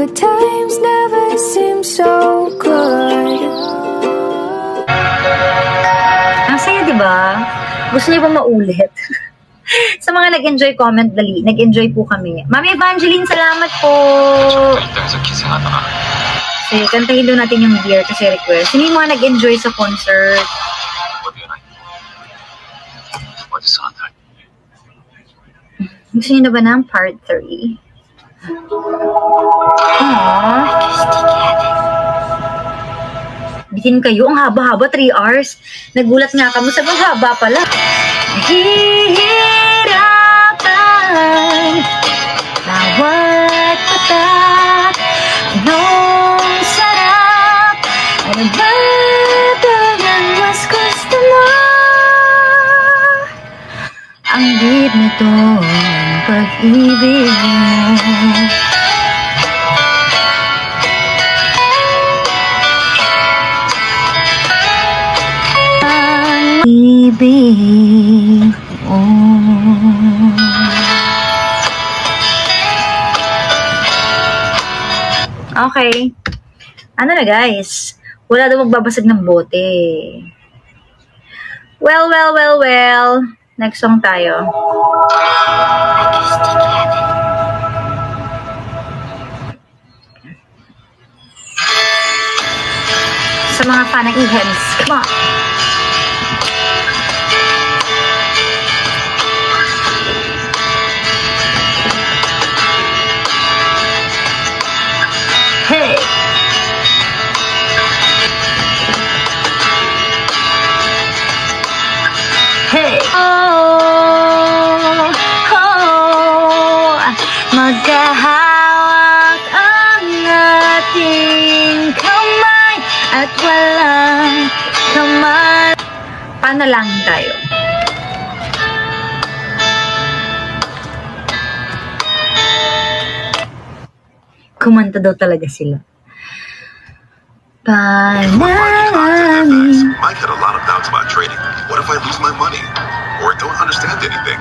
Good times never seem so good. Ang saya, diba? Gusto niyo ba maulit? Sa mga nag-enjoy, comment dali. Nag-enjoy po kami. Mami Evangeline, salamat po! Kasi kantahin doon natin yung Dear kasi request. Sino yung mga nag-enjoy sa concert? Gusto niyo na ba ng part 3? Aww. Bitin kayo, ang haba-haba, 3 hours. Nagulat nga kamo, sabi ang haba pala. Hihirapan bawat patak, anong sarap, ano ba talagang mas gusto mo? Ang deep nito ang pag-ibig mo. Ang ibig mo. Okay. Ano na guys? Wala daw magbabasag ng bote. Well. Next song tayo. Sa mga fan ng Ihems, come on! Hey! Hey! Magkahawak ang ating kamay at walang kamay. Panalangin tayo. Kumanta daw talaga sila. Panalangin. Mike had a lot of doubts about trading. What if I lose my money? Or don't understand anything?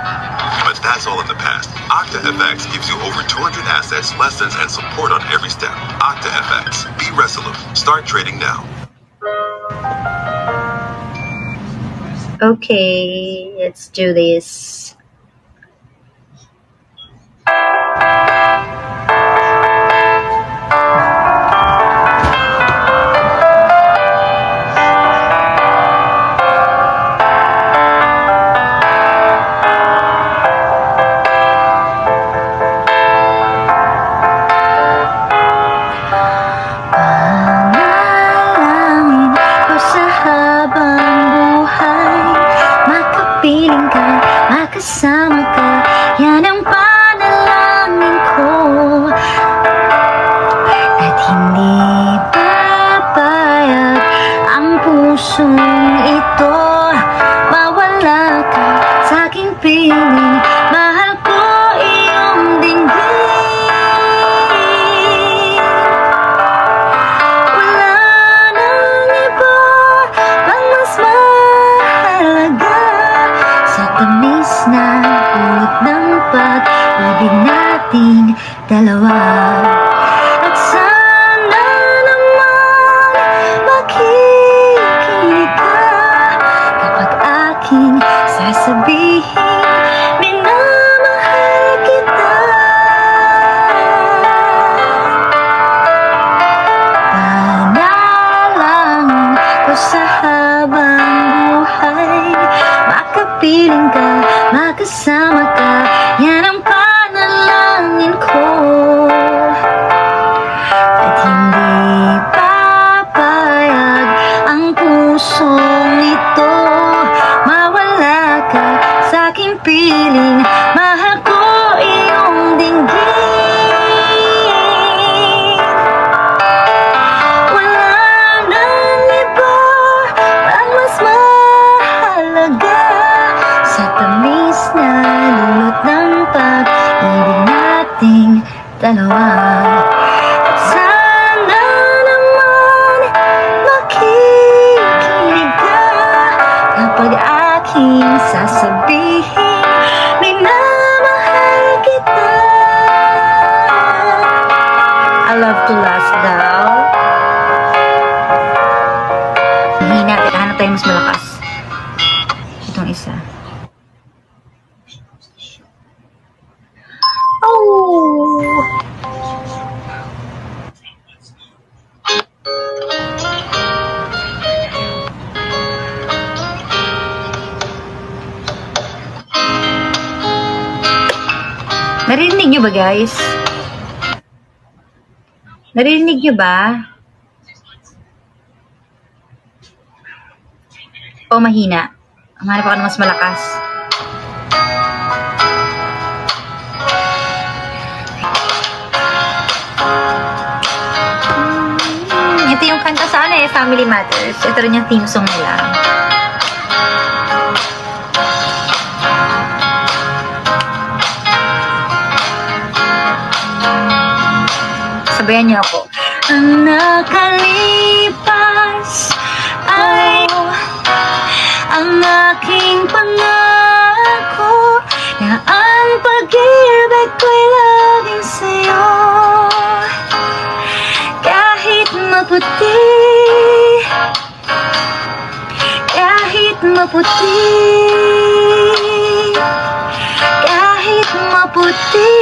But that's all in the past. OctaFX gives you over 200 assets, lessons, and support on every step. OctaFX. Be resolute. Start trading now. Okay, let's do this. Kasama ka, yan ang panalangin ko. At hindi papayag ang pusong ito. Mawala ka sa aking piling, mahal ko iyong dinggin. Wala nang iba pang mas mahalaga sa tamis na love to last daw. Hina. Teka, hanap tayo mas malakas. Itong isa. Oh! Narinig nyo ba, guys? Narinig nyo ba? O mahina? Hanap ako ng mas malakas. Ito yung kanta sa ano Family Matters. Ito rin yung theme song nila. Sabayan niyo ako. Ang nakalipas ay ang aking pangako na ang pag-ibig ko'y laging sa'yo. Kahit maputi, kahit maputi, kahit maputi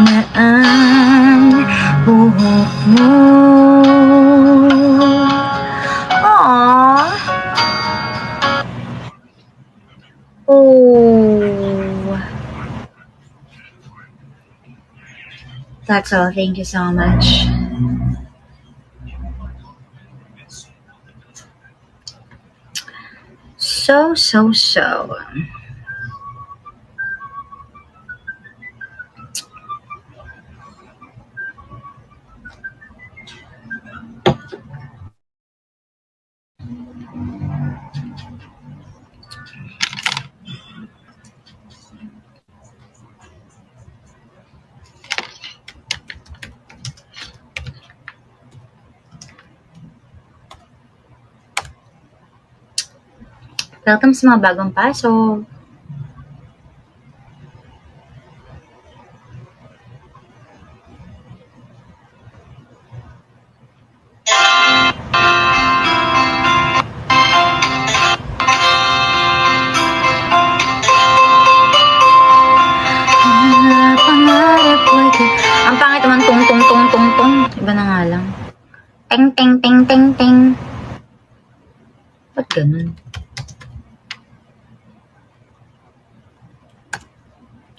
na ang buhok mo. Aww. Oh. That's all. Thank you so much. So. Welcome sa mga bagong pasok. Ang pangit naman tong. Iba na nga lang. Teng. Ba't ganun?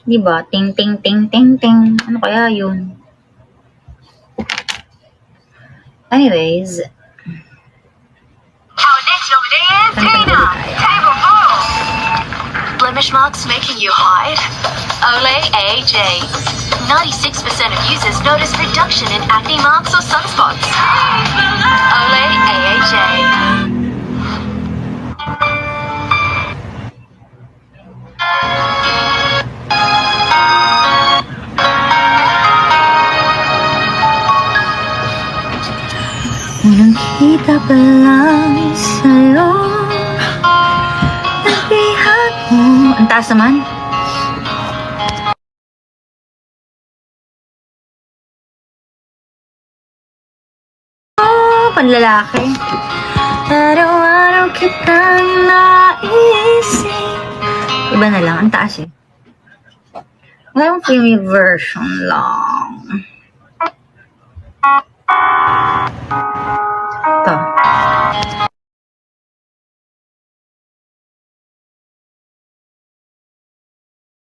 Diba? Ting. Ano kaya yun? Anyways. Our next nominee is Tina. Table 4. Blemish marks making you hide? Olay AJ. 96% of users notice reduction in acne marks or sunspots. Olay AJ. Unang kita pa lang sa'yo, nabihag mo. Ang taas naman. Oh, panlalaki. Araw-araw kitang naisip. Iba na lang, ang taas eh. Ngayon filmy version lang. Ito.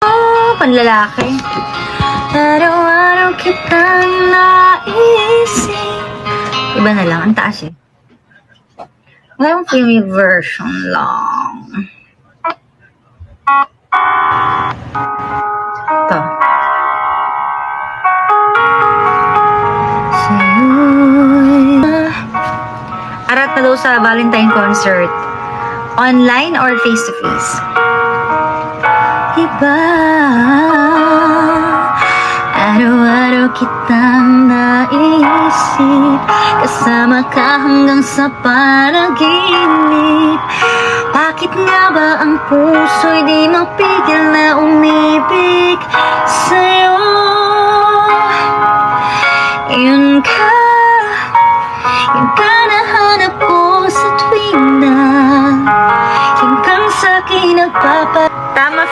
Oh, panlalaki. Araw-araw kitang naisip. Iba na lang, ang taas eh. Ngayon filmy version lang. Ito. Arat na daw sa Valentine concert. Online or face-to-face? Iba. Araw-araw kitang naisip. Kasama ka hanggang sa panaginip. Bakit nga ba ang puso'y di mapigil na umibig sa'yo? Yun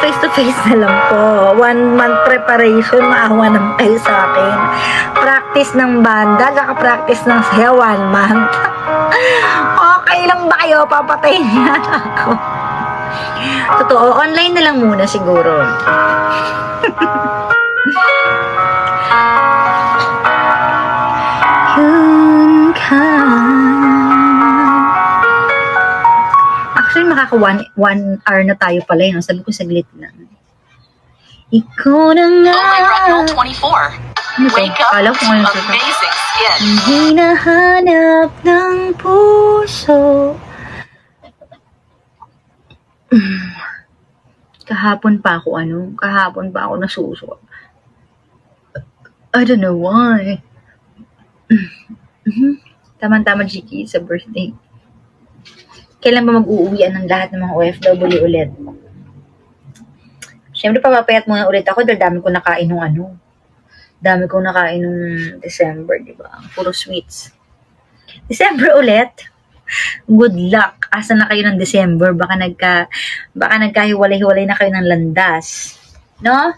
face-to-face na lang po. 1 month preparation, maawa naman kayo sa akin. Practice ng banda, saka practice ng sayaw, 1 month. Okay lang ba kayo? Papatayin niya ako. Totoo, online na lang muna siguro. Yun ka. Actually, makaka 1 hour na tayo pala yun. Sabi ko, saglit lang. Ikaw na nga. Only Retinol 24. Ano to? Wake up Kala to ko ano to. amazing skin. Hinahanap ng puso. Kahapon pa ako nasuso. I don't know why. Tama-tama, Chiki, sa birthday. Kailan ba mag-uuwian ng lahat ng mga OFW ulit? Siyempre, papapayat muna ulit ako dahil dami ko nakain nung Dami kong nakain nung December, di ba? Puro sweets. December ulit? Good luck. Asa na kayo ng December? Baka nagkahiwalay-hiwalay na kayo ng landas. No?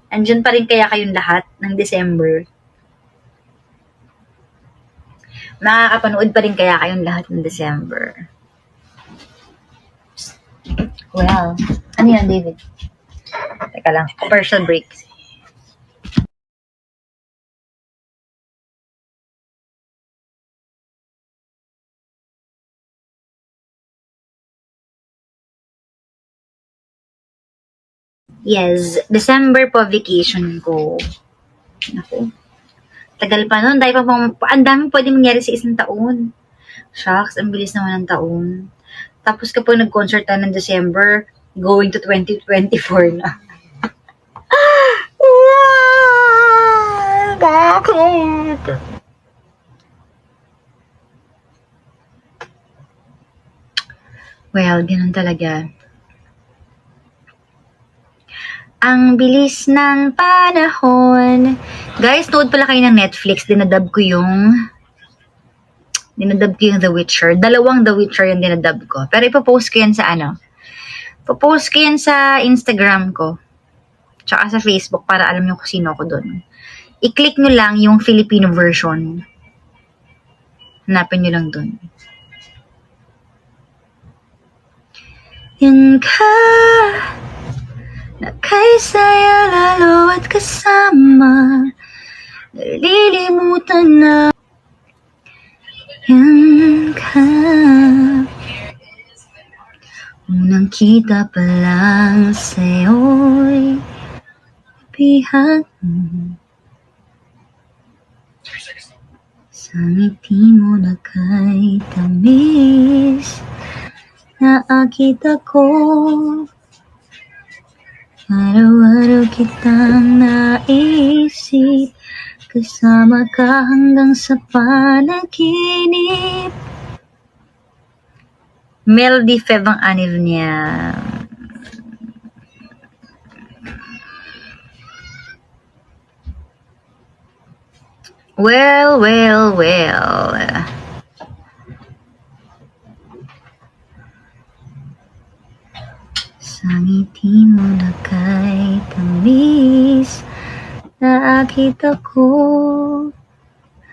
Andyan pa rin kaya kayong lahat ng December? Makakapanood pa rin kaya kayong lahat ng December? Well, ano yan, David? Teka lang, commercial break. Yes, December po vacation ko. Naku. Tagal pa nun. Ang daming pwede mangyari sa isang taon. Shucks, ang bilis naman ng taon. Tapos kapag nag-concert tayo ng December, going to 2024 na. Bakit? Well, ganun talaga. Ang bilis ng panahon. Guys, nood pala kayo ng Netflix. Dinadub ko yung The Witcher. 2 The Witcher yung dinadub ko. Pero ipopost ko yan sa Ipopost ko yan sa Instagram ko. Tsaka sa Facebook para alam nyo kung sino ko dun. I-click nyo lang yung Filipino version. Hanapin nyo lang dun. Yan ka na kay saya lalo at kasama, nalilimutan na. Yan ka, unang kita pa lang sa'yo'y bihag mo. Sa ngiti mo na kay tamis, naakit ako. Araw-araw kitang naisip, kasama ka hanggang sa panaginip. Melody Feb ang anil niya. Well. Sa ngiti mo na kay tamis, naakit ako.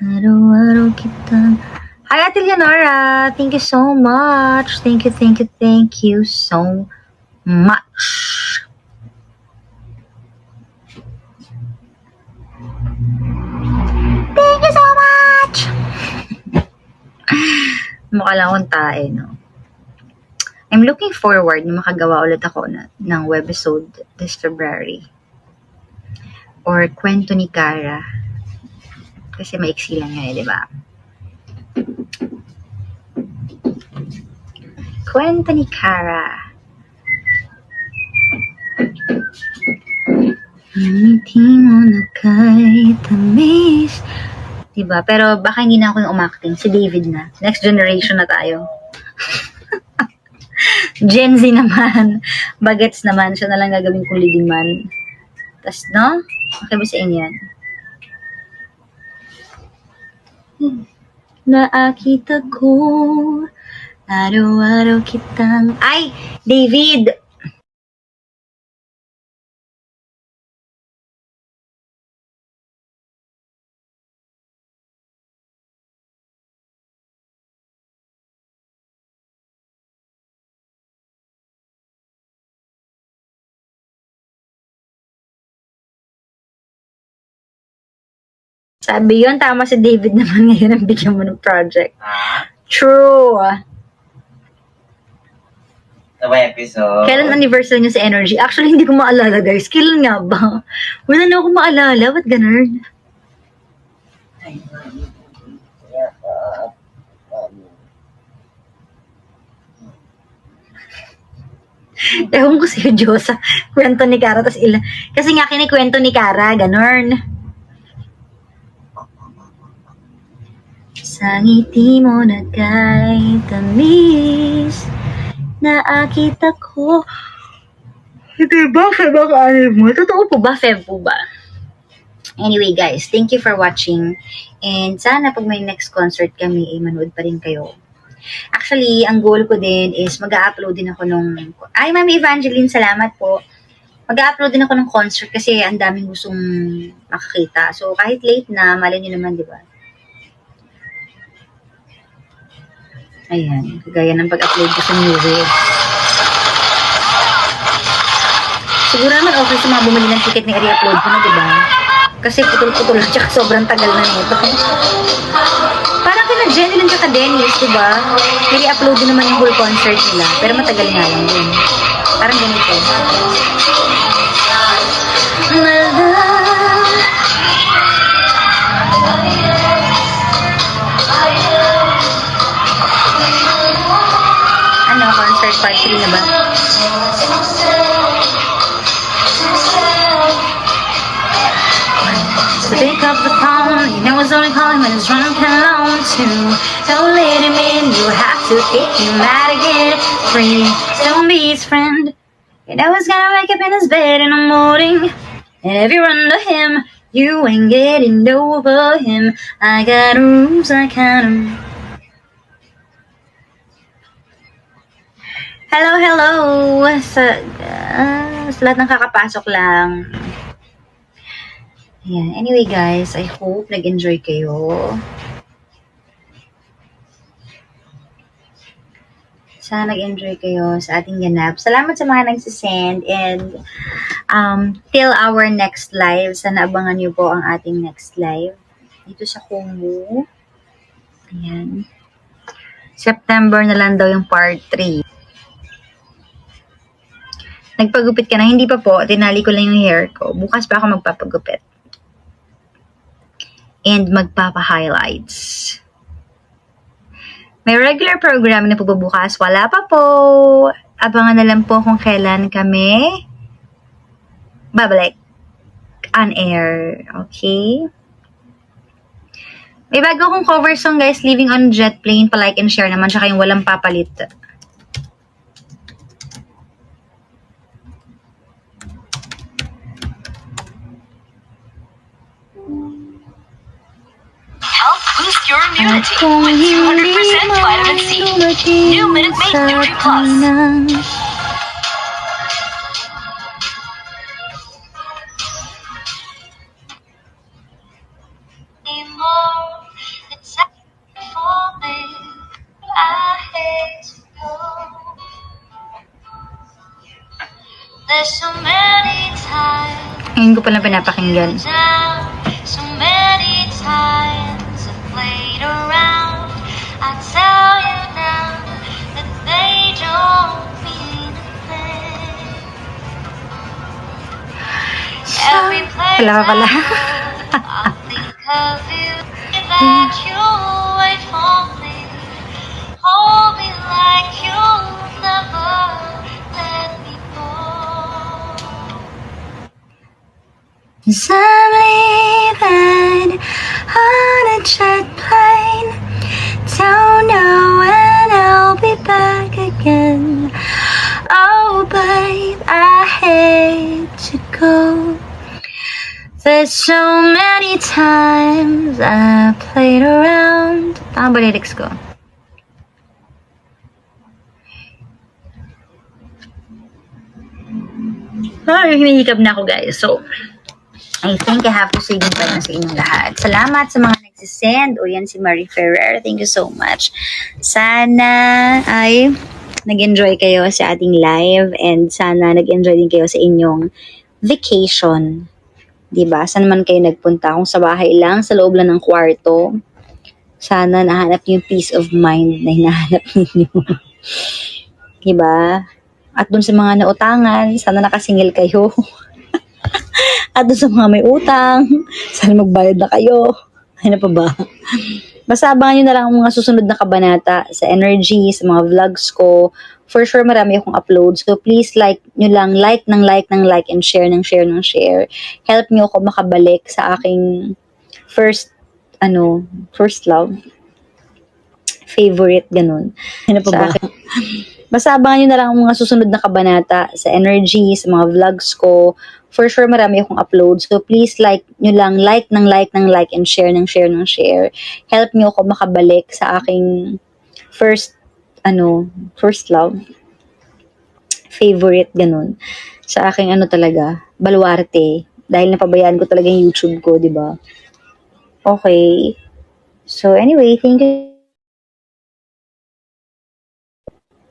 Araw-araw kitang... Hi, Ate Leonora! Thank you so much! Thank you so much! Thank you so much! Mukha lang akong tae, no? I'm looking forward na makagawa ulit ako ng webisode this February. Or kwento ni Cara. Kasi maiksi lang yun, di ba? Kwento ni Cara. Ngiti mo na kay tamis. Diba? Pero baka hindi na ako yung umakting. Si David na. Next generation na tayo. Gen Z naman. Bagets naman. Siya na lang gagawin kong leading man. Tas, no? Okay ba sa inyo yan? Naakita ko. Araw-araw kitang... Ay! David! Sabi yun, tama si David naman ngayon ang bigyan mo ng project. Ha? True. Ito ba episode? Kailan anniversary niyo sa Energy? Actually, hindi ko maalala, guys. Kailan nga ba? Wala na ako maalala. Ba't ganun? Ewan ko sa'yo, Diyosa. Kwento ni Kara, tas ilan. Kasi nga kinikwento ni Kara, ganun. Sa ngiti mo na kay tamis, nakita ko. Hindi ba, Feb ang anib mo? Totoo po ba, Feb po ba? Anyway, guys, thank you for watching. And sana pag may next concert kami, manood pa rin kayo. Actually, ang goal ko din is mag-upload din ako nung... Ay, Mami Evangeline, salamat po. Mag-upload din ako ng concert kasi ang daming gustong makakita. So, kahit late na, malay nyo naman, di ba? Ayan, kagaya ng pag-upload ko sa music. Siguro naman okay sa mga bumili ng ticket na i-upload ko na, di ba? Kasi putol-putol at saka sobrang tagal na nito. Parang kina Jenny tsaka Dennis, diba? I-upload din naman yung whole concert nila. Pero matagal nga lang din. Parang ganito. Ano, concert part 3 na ba? So pick up the phone, you know it's only calling when it's drunk and alone too. Don't let him in, you have to kick him out again. Please don't be his friend. You know he's gonna wake up in his bed in the morning. And if you're under him, you ain't getting over him. I got rules, I count 'em. Hello, hello! Sa lahat ng kakapasok lang. Ayan. Anyway guys, I hope nag-enjoy kayo. Sana nag-enjoy kayo sa ating ganap. Salamat sa mga nagsisend and till our next live, sana abangan niyo po ang ating next live dito sa Kumu. Ayan. September na lang daw yung part 3. Nagpagupit ka na? Hindi pa po. Tinali ko lang yung hair ko. Bukas pa ako magpapagupit. And magpapa-highlights. May regular program na po bukas. Wala pa po. Abangan na lang po kung kailan kami babalik on air. Okay? May bago akong cover song guys. Living on Jet Plane. Pa-like and share naman. Tsaka yung walang papalit. Help boost your immunity with 200% vitamin C. New Minute Maid Nutri Plus. There's so many times Ngayon ko palang pinapakinggan. so many times I played around. I tell you now that they don't mean a thing. Every place Wala pa pala. I go, I think of you, that you wait for me. Hold me like you'll never let me go. 'Cause I'm leaving on a jet plane. Don't know when I'll be back again. Oh, babe, I hate to go. There's so many times I played around. Tama ba lyrics ko? Ay, hinihikab na ako guys. So, I think I have to say goodbye na sa inyong lahat. Salamat sa mga nagsisend. O yan si Marie Ferrer. Thank you so much. Sana ay nag-enjoy kayo sa ating live and sana nag-enjoy din kayo sa inyong vacation Diba? Saan man kayo nagpunta? Kung sa bahay lang, sa loob lang ng kwarto, sana nahanap niyo yung peace of mind na hinahanap ninyo. Diba? At dun sa mga nautangan, sana nakasingil kayo. At dun sa mga may utang, sana magbayad na kayo. Ano pa ba? Basta abangan nyo na lang ang mga susunod na kabanata sa energy, sa mga vlogs ko. For sure, marami akong upload. So, please like nyo lang, like, and share. Help nyo ako makabalik sa aking first love. Favorite, ganun. Ano pa ba? Basta abangan nyo na lang ang mga susunod na kabanata sa energy, sa mga vlogs ko. For sure, marami akong upload. So, please like nyo lang, like, and share. Help nyo ako makabalik sa aking first love. Favorite, ganun. Sa aking talaga, baluarte. Dahil napabayaan ko talaga yung YouTube ko, di ba? Okay. So, anyway, thank you.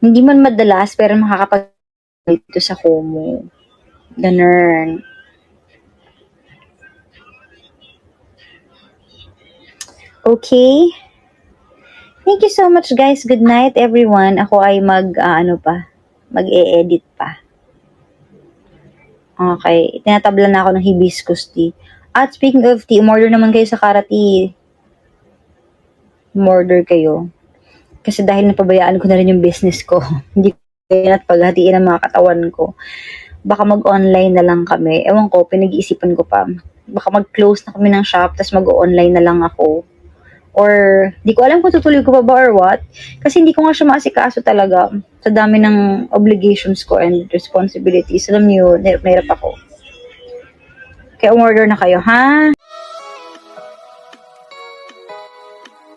Hindi man madalas, pero makakapag dito sa Como. Ganun. Okay. Thank you so much, guys. Good night, everyone. Ako ay mag-e-edit pa. Okay. Tinatabla na ako ng hibiscus tea. At speaking of tea, umorder naman kayo sa Kara Tea. Umorder kayo. Kasi dahil napabayaan ko na rin yung business ko, hindi ko na paghatiin ang mga katawan ko. Baka mag-online na lang kami. Ewan ko, pinag-iisipan ko pa. Baka mag-close na kami ng shop, tapos mag-online na lang ako. Or, di ko alam kung tutuloy ko pa ba or what. Kasi hindi ko nga siya maasikaso talaga. Sa dami ng obligations ko and responsibilities. Alam niyo, nahirap ako. Kaya umorder na kayo, ha?